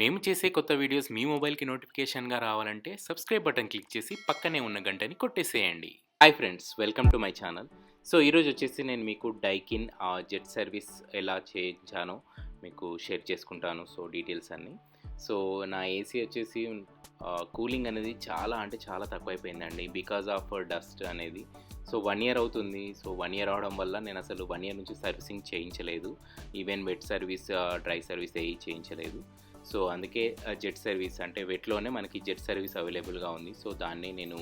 మేము చేసే కొత్త వీడియోస్ మీ మొబైల్‌కి నోటిఫికేషన్‌గా రావాలంటే సబ్స్క్రైబ్ బటన్ క్లిక్ చేసి పక్కనే ఉన్న గంటని కొట్టేసేయండి. Hi friends, welcome to my channel. So ఈరోజు వచ్చేసి నేను మీకు డైకిన్ జెట్ సర్వీస్ ఎలా చేయించానో మీకు షేర్ చేసుకుంటాను. సో డీటెయిల్స్ అన్నీ. సో నా ఏసీ వచ్చేసి కూలింగ్ అనేది చాలా తక్కువైపోయిందండి బికాజ్ ఆఫ్ డస్ట్ అనేది. సో 1 ఇయర్ అవుతుంది. సో 1 ఇయర్ అవడం వల్ల నేను అసలు 1 ఇయర్ నుంచి సర్వీసింగ్ చేయించలేదు. Even wet service, dry service ఏవి చేయించలేదు. సో అందుకే జెట్ సర్వీస్ అంటే వెట్లోనే మనకి జెట్ సర్వీస్ అవైలబుల్గా ఉంది. సో దాన్ని నేను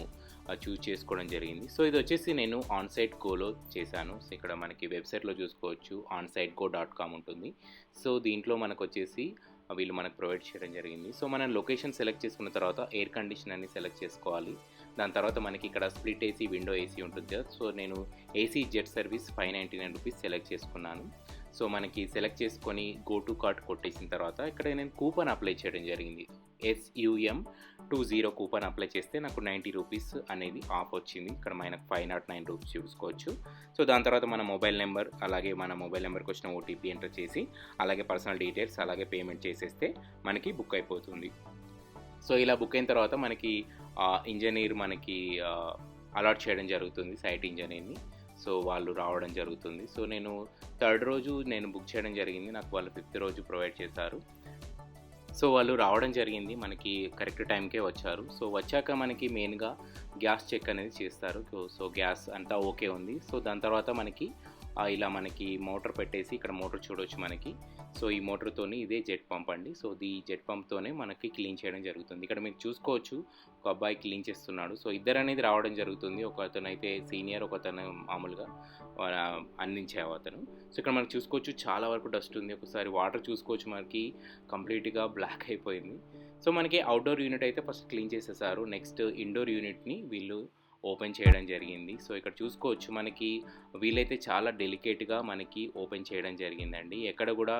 చూస్ చేసుకోవడం జరిగింది. సో ఇది వచ్చేసి నేను Onsitego చేశాను. సో ఇక్కడ మనకి వెబ్సైట్లో చూసుకోవచ్చు, onsitego.com ఉంటుంది. సో దీంట్లో మనకు వచ్చేసి వీళ్ళు మనకు ప్రొవైడ్ చేయడం జరిగింది. సో మనం లొకేషన్ సెలెక్ట్ చేసుకున్న తర్వాత ఎయిర్ కండిషన్ అని సెలెక్ట్ చేసుకోవాలి. దాని తర్వాత మనకి ఇక్కడ స్ప్లిట్ ఏసీ, విండో ఏసీ ఉంటుంది కదా. సో నేను ఏసీ జెట్ సర్వీస్ ₹599 సెలెక్ట్ చేసుకున్నాను. సో మనకి సెలెక్ట్ చేసుకొని గో టు కార్ట్ కొట్టేసిన తర్వాత ఇక్కడ నేను కూపన్ అప్లై చేయడం జరిగింది. SUM20 కూపన్ అప్లై చేస్తే నాకు ₹90 అనేది ఆఫ్ వచ్చింది. ఇక్కడ మనకు ₹509 చూసుకోవచ్చు. సో దాని తర్వాత మన మొబైల్ నెంబర్, అలాగే మన మొబైల్ నెంబర్కి వచ్చిన ఓటీపీ ఎంటర్ చేసి, అలాగే పర్సనల్ డీటెయిల్స్, అలాగే పేమెంట్ చేసేస్తే మనకి బుక్ అయిపోతుంది. సో ఇలా బుక్ అయిన తర్వాత మనకి ఇంజనీర్ మనకి అలాట్ చేయడం జరుగుతుంది, సైట్ ఇంజనీర్ని. సో వాళ్ళు రావడం జరుగుతుంది. సో నేను 3rd రోజు నేను బుక్ చేయడం జరిగింది. నాకు వాళ్ళు 5th రోజు ప్రొవైడ్ చేశారు. సో వాళ్ళు రావడం జరిగింది, మనకి కరెక్ట్ టైంకే వచ్చారు. సో వచ్చాక మనకి మెయిన్గా గ్యాస్ చెక్ అనేది చేస్తారు. సో గ్యాస్ అంతా ఓకే ఉంది. సో దాని తర్వాత మనకి ఇలా మనకి మోటార్ పెట్టేసి, ఇక్కడ మోటార్ చూడవచ్చు మనకి. సో ఈ మోటార్తోని ఇదే జెట్ పంప్ అండి. సో ఈ జెట్ పంప్తోనే మనకి క్లీన్ చేయడం జరుగుతుంది. ఇక్కడ మీరు చూసుకోవచ్చు, ఒక అబ్బాయి క్లీన్ చేస్తున్నాడు. సో ఇద్దరు అనేది రావడం జరుగుతుంది. ఒక అతను అయితే సీనియర్, ఒక అతను మామూలుగా అందించే అతను. సో ఇక్కడ మనకు చూసుకోవచ్చు చాలా వరకు డస్ట్ ఉంది. ఒకసారి వాటర్ చూసుకోవచ్చు, మనకి కంప్లీట్గా బ్లాక్ అయిపోయింది. సో మనకి అవుట్డోర్ యూనిట్ అయితే ఫస్ట్ క్లీన్ చేసేసారు. నెక్స్ట్ ఇండోర్ యూనిట్ని వీళ్ళు ఓపెన్ చేయడం జరిగింది. సో ఇక్కడ చూసుకోవచ్చు, మనకి వీలైతే చాలా డెలికేట్గా మనకి ఓపెన్ చేయడం జరిగిందండి. ఎక్కడ కూడా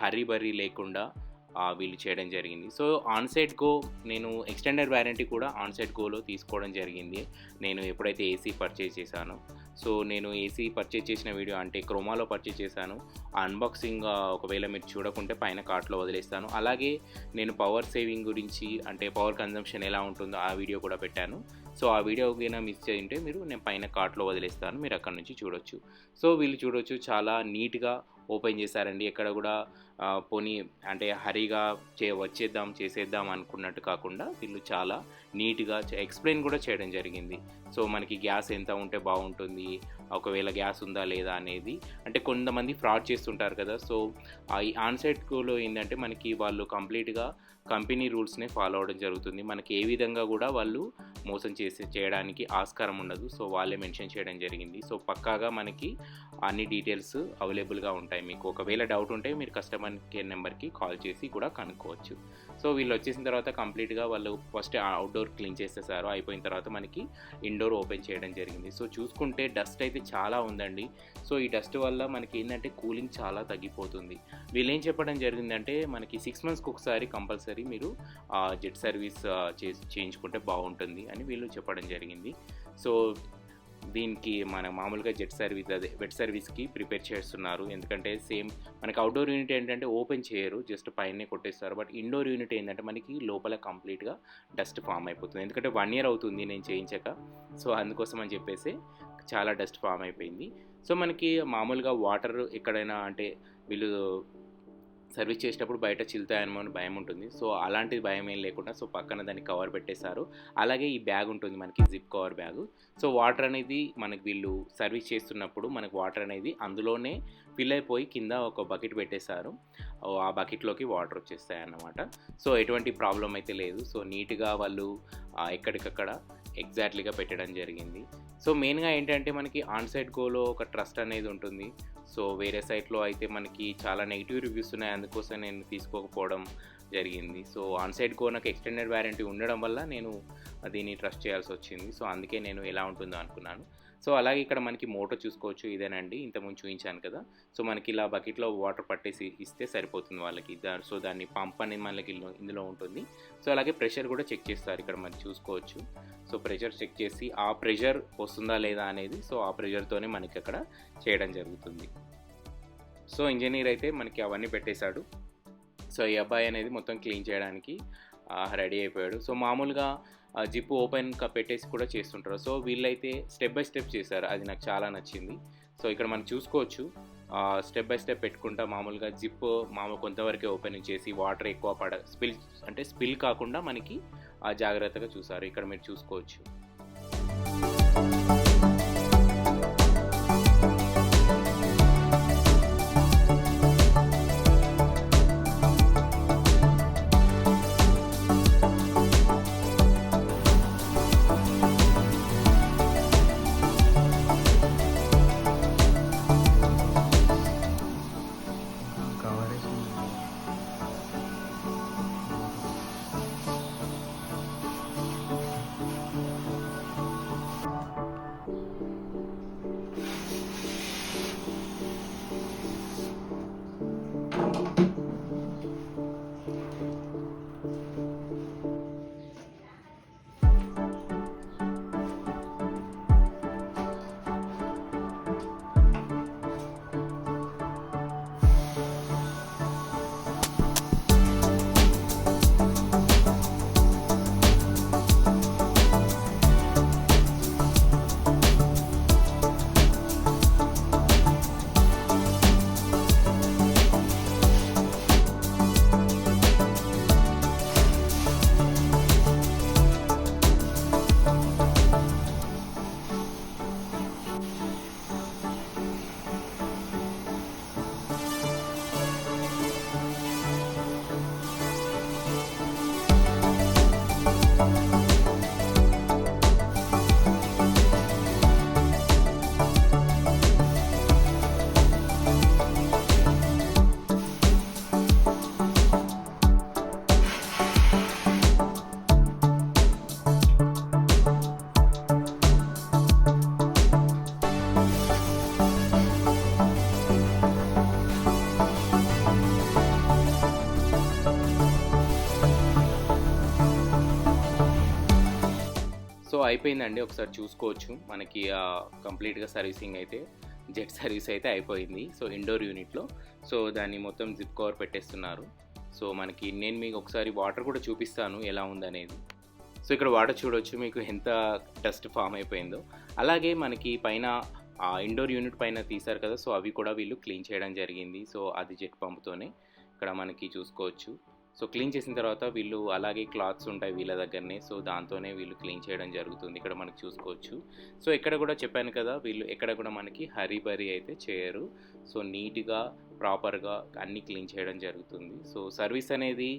హరీ బరీ లేకుండా వీళ్ళు చేయడం జరిగింది. సో Onsitego నేను ఎక్స్టెండెడ్ వారంటీ కూడా Onsitego తీసుకోవడం జరిగింది. నేను ఎప్పుడైతే ఏసీ పర్చేజ్ చేశానో, సో నేను ఏసీ పర్చేజ్ చేసిన వీడియో అంటే క్రోమాలో పర్చేజ్ చేశాను. అన్బాక్సింగ్ ఒకవేళ మీరు చూడకుంటే పైన కార్ట్లో వదిలేస్తాను. అలాగే నేను పవర్ సేవింగ్ గురించి, అంటే పవర్ కన్జంప్షన్ ఎలా ఉంటుందో ఆ వీడియో కూడా పెట్టాను. సో ఆ వీడియో కైనా మిస్ చేయంటే నేను పైన కార్ట్లో వదిలేస్తాను, మీరు అక్కడ నుంచి చూడొచ్చు. సో వీళ్ళు చూడొచ్చు, చాలా నీట్గా ఓపెన్ చేశారండి. ఎక్కడ కూడా పోనీ అంటే హరీగా చేసేద్దాం అనుకున్నట్టు కాకుండా వీళ్ళు చాలా నీట్గా ఎక్స్ప్లెయిన్ కూడా చేయడం జరిగింది. సో మనకి గ్యాస్ ఎంత ఉంటే బాగుంటుంది, ఒకవేళ గ్యాస్ ఉందా లేదా అనేది. అంటే కొంతమంది ఫ్రాడ్ చేస్తుంటారు కదా. సో ఈ Onsitego ఏంటంటే మనకి వాళ్ళు కంప్లీట్గా కంపెనీ రూల్స్నే ఫాలో అవ్వడం జరుగుతుంది. మనకి ఏ విధంగా కూడా వాళ్ళు మోసం చేయడానికి ఆస్కారం ఉండదు. సో వాళ్ళే మెన్షన్ చేయడం జరిగింది. సో పక్కాగా మనకి అన్ని డీటెయిల్స్ అవైలబుల్గా ఉంటాయి. మీకు ఒకవేళ డౌట్ ఉంటే మీరు కస్టమర్ కేర్ నెంబర్కి కాల్ చేసి కూడా కనుక్కోవచ్చు. సో వీళ్ళు వచ్చేసిన తర్వాత కంప్లీట్గా వాళ్ళు ఫస్ట్ అవుట్డోర్ క్లీన్ చేసేసారు. అయిపోయిన తర్వాత మనకి ఇండోర్ ఓపెన్ చేయడం జరిగింది. సో చూసుకుంటే డస్ట్ అయితే చాలా ఉందండి. సో ఈ డస్ట్ వల్ల మనకి ఏంటంటే కూలింగ్ చాలా తగ్గిపోతుంది. వీళ్ళు ఏం చెప్పడం జరిగిందంటే మనకి 6 monthsకి ఒకసారి కంపల్సరీ మీరు జెట్ సర్వీస్ చేయించుకుంటే బాగుంటుంది అని వీళ్ళు చెప్పడం జరిగింది. సో దీనికి మన మామూలుగా జెట్ సర్వీస్, అదే వెట్ సర్వీస్కి ప్రిపేర్ చేస్తున్నారు. ఎందుకంటే సేమ్ మనకి అవుట్డోర్ యూనిట్ ఏంటంటే ఓపెన్ చేయరు, జస్ట్ పైనే కొట్టేస్తారు. బట్ ఇండోర్ యూనిట్ ఏంటంటే మనకి లోపల కంప్లీట్గా డస్ట్ ఫామ్ అయిపోతుంది. ఎందుకంటే 1 year అవుతుంది నేను చేయించాక. సో అందుకోసం అని చెప్పేసి చాలా డస్ట్ ఫామ్ అయిపోయింది. సో మనకి మామూలుగా వాటర్ ఎక్కడైనా అంటే వీళ్ళు సర్వీస్ చేసేటప్పుడు బయట చిల్తాయేమో అని భయం ఉంటుంది. సో అలాంటి భయం ఏం లేకుండా సో పక్కన దాన్ని కవర్ పెట్టేశారు. అలాగే ఈ బ్యాగ్ ఉంటుంది మనకి, zip cover bag. So water అనేది మనకి వీళ్ళు సర్వీస్ చేస్తున్నప్పుడు మనకు వాటర్ అనేది అందులోనే ఫిల్ అయిపోయి కింద ఒక బకెట్ పెట్టేశారు. ఆ బకెట్లోకి వాటర్ వచ్చేస్తాయి అన్నమాట. సో ఎటువంటి ప్రాబ్లం అయితే లేదు. సో నీట్గా వాళ్ళు ఎక్కడికక్కడ ఎగ్జాక్ట్లీగా పెట్టడం జరిగింది. సో మెయిన్గా ఏంటంటే మనకి Onsitego ఒక ట్రస్ట్ అనేది ఉంటుంది. సో వేరే సైట్లో అయితే మనకి చాలా నెగిటివ్ రివ్యూస్ ఉన్నాయి, అందుకోసం నేను తీసుకోకపోవడం జరిగింది. సో Onsitego నాకు ఎక్స్టెండెడ్ వారంటీ ఉండడం వల్ల నేను దీన్ని ట్రస్ట్ చేయాల్సి వచ్చింది. సో అందుకే నేను ఎలా ఉంటుందో అనుకున్నాను. సో అలాగే ఇక్కడ మనకి మోటార్ చూసుకోవచ్చు, ఇదేనండి ఇంతకుముందు చూపించాను కదా. సో మనకి ఇలా బకెట్లో వాటర్ పట్టేసి ఇస్తే సరిపోతుంది వాళ్ళకి. సో దాన్ని పంప్ అనేది మనకి ఇందులో ఉంటుంది. సో అలాగే ప్రెషర్ కూడా చెక్ చేస్తారు, ఇక్కడ మనం చూసుకోవచ్చు. సో ప్రెషర్ చెక్ చేసి ఆ ప్రెషర్ వస్తుందా లేదా అనేది, సో ఆ ప్రెషర్తోనే మనకి అక్కడ చేయడం జరుగుతుంది. సో ఇంజనీర్ అయితే మనకి అవన్నీ పెట్టేశాడు. సో ఈ అబ్బాయి అనేది మొత్తం క్లీన్ చేయడానికి రెడీ అయిపోయాడు. సో మామూలుగా జిప్ ఓపెన్ పెట్టేసి కూడా చేస్తుంటారు. సో వీళ్ళైతే స్టెప్ బై స్టెప్ చేశారు, అది నాకు చాలా నచ్చింది. సో ఇక్కడ మనం చూసుకోవచ్చు, స్టెప్ బై స్టెప్ పెట్టుకుంటా మామూలుగా జిప్ కొంతవరకే ఓపెన్ చేసి వాటర్ ఎక్కువ స్పిల్ కాకుండా మనకి జాగ్రత్తగా చూసారు. ఇక్కడ మీరు చూసుకోవచ్చు. సో అయిపోయిందండి, ఒకసారి చూసుకోవచ్చు. మనకి కంప్లీట్గా సర్వీసింగ్ అయితే జెట్ సర్వీస్ అయితే అయిపోయింది. సో ఇండోర్ యూనిట్లో సో దాన్ని మొత్తం జిప్ కవర్ పెట్టేస్తున్నారు. సో నేను మీకు ఒకసారి వాటర్ కూడా చూపిస్తాను ఎలా ఉందనేది. సో ఇక్కడ వాటర్ చూడవచ్చు, మీకు ఎంత డస్ట్ ఫామ్ అయిపోయిందో. అలాగే మనకి పైన ఇండోర్ యూనిట్ పైన తీశారు కదా, సో అవి కూడా వీళ్ళు క్లీన్ చేయడం జరిగింది. సో అది జెట్ పంపుతోనే ఇక్కడ మనకి చూసుకోవచ్చు. సో క్లీన్ చేసిన తర్వాత వీళ్ళు అలాగే క్లాత్స్ ఉంటాయి వీళ్ళ దగ్గరనే, సో దాంతోనే వీళ్ళు క్లీన్ చేయడం జరుగుతుంది. ఇక్కడ మనకి చూసుకోవచ్చు. సో ఇక్కడ కూడా చెప్పాను కదా, వీళ్ళు ఎక్కడ కూడా మనకి హరీబరీ అయితే చేయరు. సో నీట్గా ప్రాపర్గా అన్నీ క్లీన్ చేయడం జరుగుతుంది. సో సర్వీస్ అనేది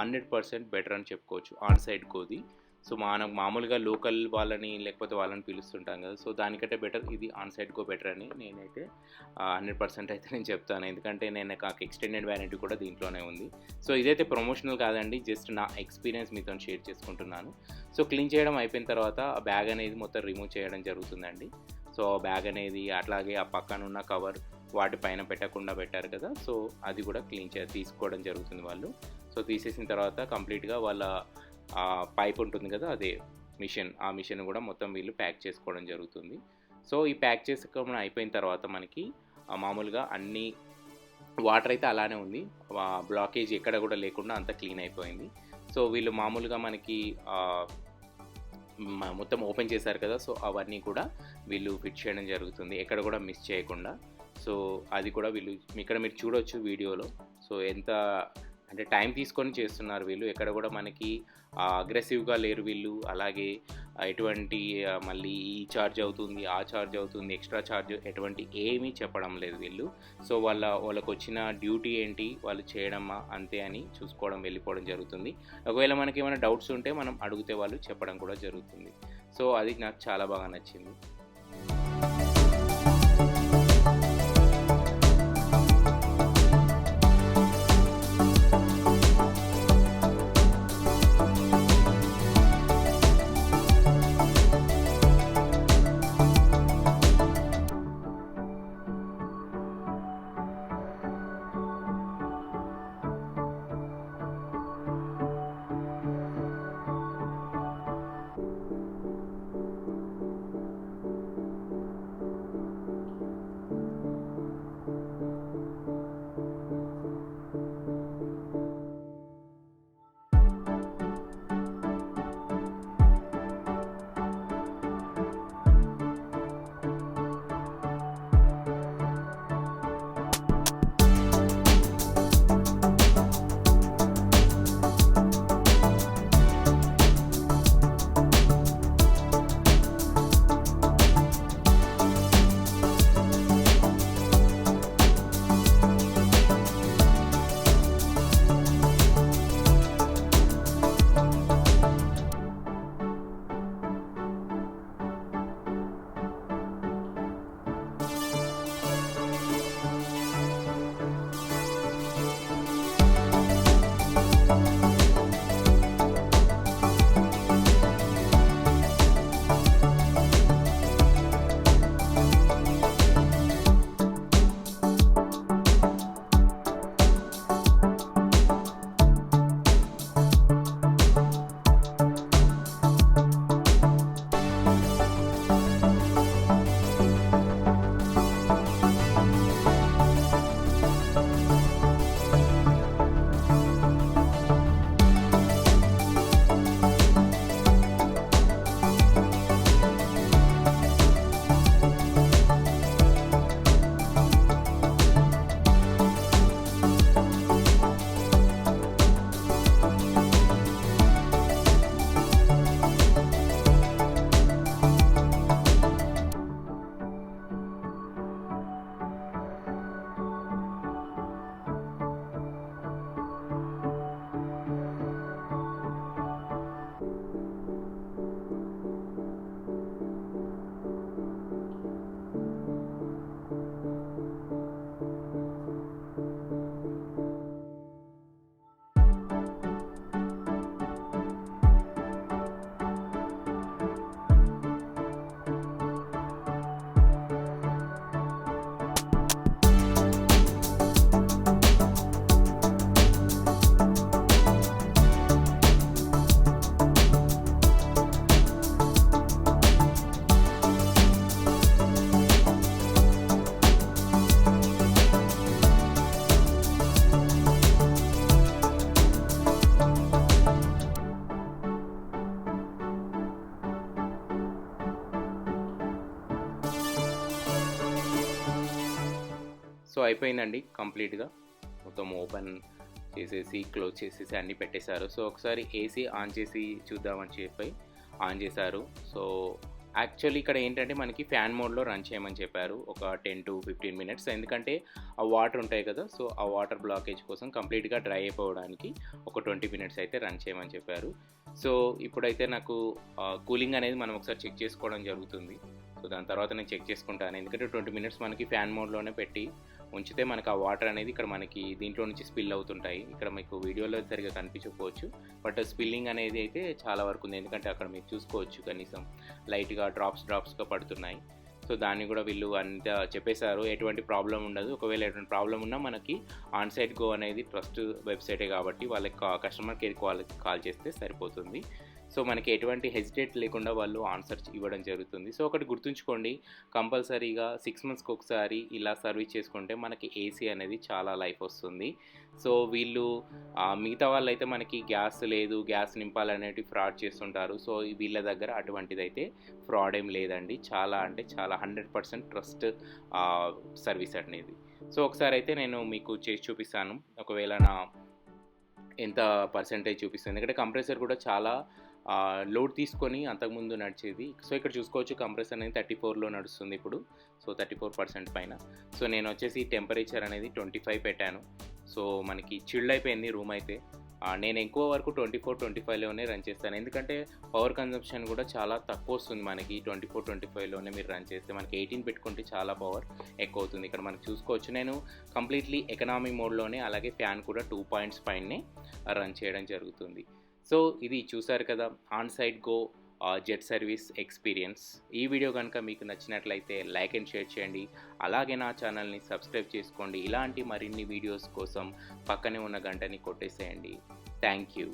100% బెటర్ అని చెప్పుకోవచ్చు ఆన్ సైడ్ కోది. సో మనం మామూలుగా లోకల్ వాళ్ళని లేకపోతే వాళ్ళని పిలుస్తుంటాం కదా, సో దానికంటే బెటర్ ఇది ఆన్ సైడ్ గో బెటర్ అని నేనైతే 100% అయితే నేను చెప్తాను. ఎందుకంటే నాకు ఎక్స్టెండెడ్ వ్యారంటీ కూడా దీంట్లోనే ఉంది. సో ఇదైతే ప్రమోషనల్ కాదండి, జస్ట్ నా ఎక్స్పీరియన్స్ మీతో షేర్ చేసుకుంటున్నాను. సో క్లీన్ చేయడం అయిపోయిన తర్వాత ఆ బ్యాగ్ అనేది మొత్తం రిమూవ్ చేయడం జరుగుతుందండి. సో బ్యాగ్ అనేది అట్లాగే ఆ పక్కన ఉన్న కవర్ వాటిపైన పెట్టకుండా పెట్టారు కదా, సో అది కూడా తీసుకోవడం జరుగుతుంది వాళ్ళు. సో తీసేసిన తర్వాత కంప్లీట్గా వాళ్ళ పైప్ ఉంటుంది కదా, అదే ఆ మిషన్ కూడా మొత్తం వీళ్ళు ప్యాక్ చేసుకోవడం జరుగుతుంది. సో ఈ ప్యాక్ చేసుకోవడం అయిపోయిన తర్వాత మనకి మామూలుగా అన్ని వాటర్ అయితే అలానే ఉంది, బ్లాకేజ్ ఎక్కడ కూడా లేకుండా అంతా క్లీన్ అయిపోయింది. సో వీళ్ళు మామూలుగా మనకి మొత్తం ఓపెన్ చేశారు కదా, సో అవన్నీ కూడా వీళ్ళు ఫిట్ చేయడం జరుగుతుంది ఎక్కడ కూడా మిస్ చేయకుండా. సో అది కూడా వీళ్ళు ఇక్కడ మీరు చూడవచ్చు వీడియోలో. సో ఎంత అంటే టైం తీసుకొని చేస్తున్నారు వీళ్ళు, ఎక్కడ కూడా మనకి అగ్రెసివ్గా లేరు వీళ్ళు. అలాగే ఎటువంటి మళ్ళీ ఈ ఛార్జ్ అవుతుంది ఆ ఛార్జ్ అవుతుంది ఎక్స్ట్రా ఛార్జ్ ఎటువంటి ఏమీ చెప్పడం లేదు వీళ్ళు. సో వాళ్ళకు వచ్చిన డ్యూటీ ఏంటి వాళ్ళు చేయడమా అంతే అని చూసుకోవడం వెళ్ళిపోవడం జరుగుతుంది. ఒకవేళ మనకి ఏమైనా డౌట్స్ ఉంటే మనం అడిగితే వాళ్ళు చెప్పడం కూడా జరుగుతుంది. సో అది నాకు చాలా బాగా నచ్చింది. సో అయిపోయిందండి కంప్లీట్గా, మొత్తం ఓపెన్ చేసేసి క్లోజ్ చేసేసి అన్నీ పెట్టేశారు. సో ఒకసారి ఏసీ ఆన్ చేసి చూద్దామని చెప్పి ఆన్ చేశారు. సో యాక్చువల్లీ ఇక్కడ ఏంటంటే మనకి ఫ్యాన్ మోడ్లో రన్ చేయమని చెప్పారు ఒక 10 to 15 మినిట్స్, ఎందుకంటే ఆ వాటర్ ఉంటాయి కదా, సో ఆ వాటర్ బ్లాకేజ్ కోసం కంప్లీట్గా డ్రై అయిపోవడానికి ఒక 20 మినిట్స్ అయితే రన్ చేయమని చెప్పారు. సో ఇప్పుడైతే నాకు కూలింగ్ అనేది మనం ఒకసారి చెక్ చేసుకోవడం జరుగుతుంది. సో దాని తర్వాత నేను చెక్ చేసుకుంటాను, ఎందుకంటే 20 మినిట్స్ మనకి ఫ్యాన్ మోడ్లోనే పెట్టి ఉంచితే మనకు ఆ వాటర్ అనేది ఇక్కడ మనకి దీంట్లో నుంచి స్పిల్ అవుతుంటాయి. ఇక్కడ మీకు వీడియోలో సరిగా కనిపించకపోవచ్చు, బట్ స్పిల్లింగ్ అనేది అయితే చాలా వరకు ఉంది, ఎందుకంటే అక్కడ మీరు చూసుకోవచ్చు కనీసం లైట్గా డ్రాప్స్గా పడుతున్నాయి. సో దాన్ని కూడా వీళ్ళు అంతా చెప్పేశారు, ఎటువంటి ప్రాబ్లం ఉండదు. ఒకవేళ ఎటువంటి ప్రాబ్లం ఉన్నా మనకి ఆన్సైట్ గో అనేది ట్రస్ట్ వెబ్సైటే కాబట్టి వాళ్ళకి కస్టమర్ కేర్ కాల్ చేస్తే సరిపోతుంది. సో మనకి ఎటువంటి హెసిటేట్ లేకుండా వాళ్ళు ఆన్సర్ ఇవ్వడం జరుగుతుంది. సో ఒకటి గుర్తుంచుకోండి, కంపల్సరీగా 6 మంత్స్కి ఒకసారి ఇలా సర్వీస్ చేసుకుంటే మనకి ఏసీ అనేది చాలా లైఫ్ వస్తుంది. సో వీళ్ళు మిగతా వాళ్ళైతే మనకి గ్యాస్ లేదు, గ్యాస్ నింపాలనేవి ఫ్రాడ్ చేస్తుంటారు. సో వీళ్ళ దగ్గర అటువంటిదైతే ఫ్రాడ్ ఏం లేదండి, చాలా అంటే చాలా 100% ట్రస్ట్ సర్వీస్ అనేది. సో ఒకసారి అయితే నేను మీకు చేసి చూపిస్తాను, ఒకవేళ నా ఎంత పర్సెంటేజ్ చూపిస్తుంది, ఎందుకంటే కంప్రెసర్ కూడా చాలా లోడ్ తీసుకొని అంతకుముందు నడిచేది. సో ఇక్కడ చూసుకోవచ్చు కంప్రెసర్ అనేది 34లో నడుస్తుంది ఇప్పుడు, సో 34% పైన. సో నేను వచ్చేసి టెంపరేచర్ అనేది 25 పెట్టాను. సో మనకి చిల్డ్ అయిపోయింది రూమ్ అయితే. నేను ఎక్కువ వరకు 24-25లోనే రన్ చేస్తాను, ఎందుకంటే పవర్ కన్జంప్షన్ కూడా చాలా తక్కువ వస్తుంది మనకి 24-25లోనే మీరు రన్ చేస్తే. మనకి 18 పెట్టుకుంటే చాలా పవర్ ఎక్కువ అవుతుంది. ఇక్కడ మనకు చూసుకోవచ్చు నేను కంప్లీట్లీ ఎకనామీ మోడ్లోనే, అలాగే ఫ్యాన్ కూడా 2 పాయింట్స్ పైనే రన్ చేయడం జరుగుతుంది. సో ఇది చూసారు కదా onsite go jet service experience. ఈ వీడియో కనుక మీకు నచ్చినట్లయితే లైక్ అండ్ షేర్ చేయండి, అలాగే నా ఛానల్ని సబ్స్క్రైబ్ చేసుకోండి. ఇలాంటి మరిన్ని వీడియోస్ కోసం పక్కనే ఉన్న గంటని కొట్టేసేయండి. Thank you.